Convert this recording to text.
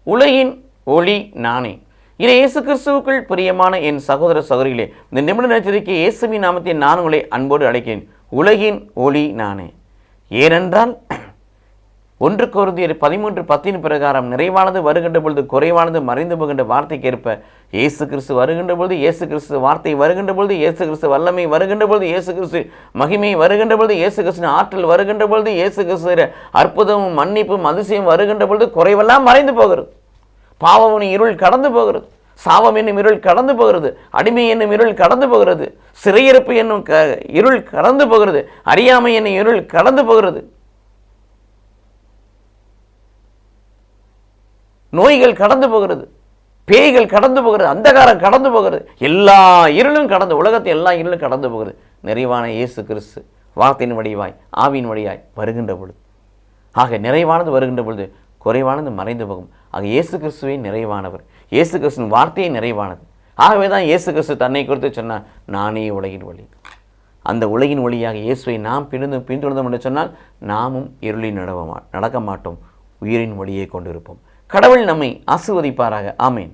உலகின் ஒளி நானே. இதை இயேசு கிறிஸ்துவுக்குள் பிரியமான என் சகோதர சகோதரிகளே, இந்த நிமிட நட்சத்திரக்கு இயேசுவின் நாமத்தை நான் உங்களை அன்போடு அழைக்கிறேன். உலகின் ஒளி நானே. ஏனென்றால் 1 கொரிந்தியர் 13:10 பிரகாரம் நிறைவானது வருகின்ற பொழுது குறைவானது மறைந்து போகின்ற வார்த்தைக்கு ஏற்ப இயேசு கிறிஸ்து வருகின்ற பொழுது, இயேசு கிறிஸ்து வார்த்தை வருகின்ற பொழுது, இயேசு கிறிஸ்து வல்லமை வருகின்ற பொழுது, இயேசு கிறிஸ்து மகிமை வருகின்ற பொழுது, இயேசு கிறிஸ்து ஆற்றல் வருகின்ற பொழுது, இயேசு கிறிஸ்து அற்புதமும் மன்னிப்பும் அதிசயம் வருகின்ற பொழுது குறைவெல்லாம் மறைந்து போகிறது. பாவம் என்னும் இருள் கடந்து போகிறது, சாபம் என்னும் இருள் கடந்து போகிறது, அடிமை என்னும் இருள் கடந்து போகிறது, சிறையிருப்பு என்னும் இருள் கடந்து போகிறது, அறியாமை என்னும் இருள் கடந்து போகிறது, நோய்கள் கடந்து போகிறது, பேய்கள் கடந்து போகிறது, அந்தகாரம் கடந்து போகிறது, எல்லா இருளும் கடந்து, உலகத்தை எல்லா இருளும் கடந்து போகிறது. நிறைவான இயேசு கிறிஸ்து வார்த்தையின் வடிவாய் ஆவியின் வழியாய் வருகின்ற பொழுது, ஆக நிறைவானது வருகின்ற பொழுது குறைவானது மறைந்து போகும். ஆக இயேசு கிறிஸ்துவே நிறைவானவர், இயேசு கிறிஸ்துவின் வார்த்தையே நிறைவானது. ஆகவே தான் இயேசு கிறிஸ்து தன்னை குறித்து சொன்னார், நானே உலகின் ஒளி. அந்த உலகின் ஒளியாக இயேசுவை நாம் பின்தொடர்ந்தோம் என்று சொன்னால் நாமும் இருளில் நடக்க மாட்டோம், உயிரின் ஒளியை கொண்டிருப்போம். கடவுள் நம்மை ஆசீர்வதிப்பாராக. ஆமேன்.